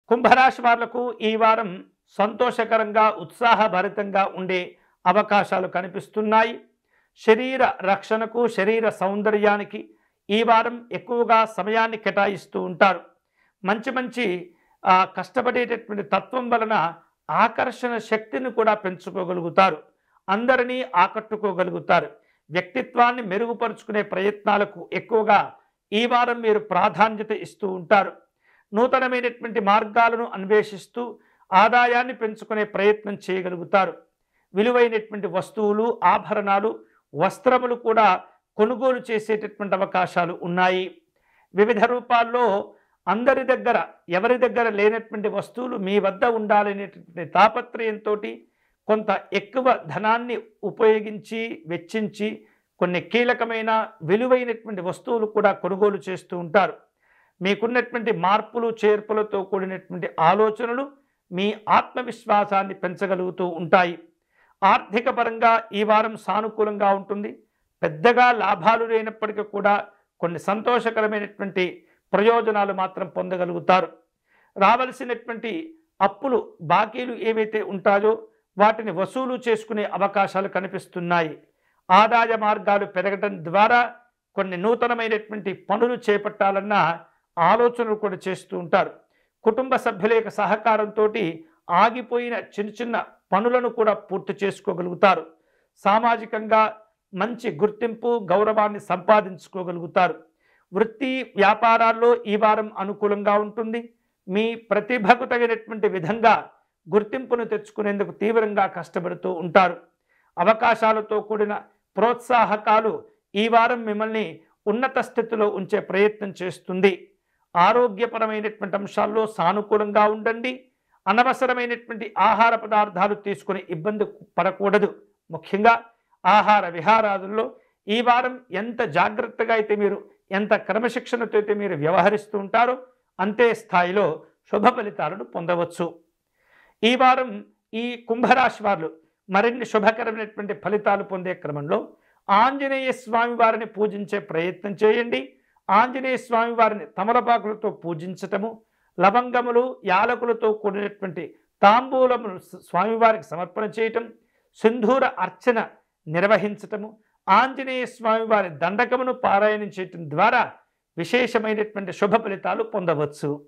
కుంభరాశి వాళ్లకు ఈ వారం సంతోషకరంగా ఉత్సాహభరితంగా ఉండే అవకాశాలు కనిపిస్తున్నాయి. శరీర రక్షణకు శరీర సౌందర్యానికి ఈ వారం ఎక్కువగా సమయాన్ని కేటాయిస్తూ ఉంటారు. మంచి మంచి కష్టపడేటటువంటి తత్వం వలన ఆకర్షణ శక్తిని కూడా పెంచుకోగలుగుతారు. అందరినీ ఆకట్టుకోగలుగుతారు. వ్యక్తిత్వాన్ని మెరుగుపరుచుకునే ప్రయత్నాలకు ఎక్కువగా ఈ వారం మీరు ప్రాధాన్యత ఇస్తూ ఉంటారు. నూతనమైనటువంటి మార్గాలను అన్వేషిస్తూ ఆదాయాన్ని పెంచుకునే ప్రయత్నం చేయగలుగుతారు. విలువైనటువంటి వస్తువులు, ఆభరణాలు, వస్త్రములు కూడా కొనుగోలు చేసేటటువంటి అవకాశాలు ఉన్నాయి. వివిధ రూపాల్లో అందరి దగ్గర, ఎవరి దగ్గర లేనటువంటి వస్తువులు మీ వద్ద ఉండాలనేటువంటి తాపత్రయంతో కొంత ఎక్కువ ధనాన్ని ఉపయోగించి వెచ్చించి కొన్ని కీలకమైన విలువైనటువంటి వస్తువులు కూడా కొనుగోలు చేస్తూ ఉంటారు. మీకున్నటువంటి మార్పులు చేర్పులతో కూడినటువంటి ఆలోచనలు మీ ఆత్మవిశ్వాసాన్ని పెంచగలుగుతూ ఉంటాయి. ఆర్థిక పరంగా ఈ వారం సానుకూలంగా ఉంటుంది. పెద్దగా లాభాలు లేనప్పటికీ కూడా కొన్ని సంతోషకరమైనటువంటి ప్రయోజనాలు మాత్రం పొందగలుగుతారు. రావలసినటువంటి అప్పులు, బాకీలు ఏవైతే ఉంటాయో వాటిని వసూలు చేసుకునే అవకాశాలు కనిపిస్తున్నాయి. ఆదాయ మార్గాలు పెరగడం ద్వారా కొన్ని నూతనమైనటువంటి పనులు చేపట్టాలన్న ఆలోచనలు కూడా చేస్తూ ఉంటారు. కుటుంబ సభ్యుల యొక్క సహకారంతో ఆగిపోయిన చిన్న చిన్న పనులను కూడా పూర్తి చేసుకోగలుగుతారు. సామాజికంగా మంచి గుర్తింపు, గౌరవాన్ని సంపాదించుకోగలుగుతారు. వృత్తి వ్యాపారాల్లో ఈ వారం అనుకూలంగా ఉంటుంది. మీ ప్రతిభకు తగినటువంటి విధంగా గుర్తింపును తెచ్చుకునేందుకు తీవ్రంగా కష్టపడుతూ ఉంటారు. అవకాశాలతో కూడిన ప్రోత్సాహకాలు ఈ వారం మిమ్మల్ని ఉన్నత స్థితిలో ఉంచే ప్రయత్నం చేస్తుంది. ఆరోగ్యపరమైనటువంటి అంశాల్లో సానుకూలంగా ఉండండి. అనవసరమైనటువంటి ఆహార పదార్థాలు తీసుకుని ఇబ్బంది పడకూడదు. ముఖ్యంగా ఆహార విహారాదుల్లో ఈ వారం ఎంత జాగ్రత్తగా అయితే మీరు, ఎంత క్రమశిక్షణతో అయితే మీరు వ్యవహరిస్తూ ఉంటారో అంతే స్థాయిలో శుభ ఫలితాలను పొందవచ్చు. ఈ వారం ఈ కుంభరాశి వారు మరిన్ని శుభకరమైనటువంటి ఫలితాలు పొందే క్రమంలో ఆంజనేయ స్వామి వారిని పూజించే ప్రయత్నం చేయండి. ఆంజనేయ స్వామి వారిని తమలపాకులతో పూజించటము, లవంగములు, యాలకులతో కూడినటువంటి తాంబూలములు స్వామివారికి సమర్పణ చేయటం, సింధూర అర్చన నిర్వహించటము, ఆంజనేయ స్వామి వారి దండకమును పారాయణం చేయటం ద్వారా విశేషమైనటువంటి శుభ ఫలితాలు పొందవచ్చు.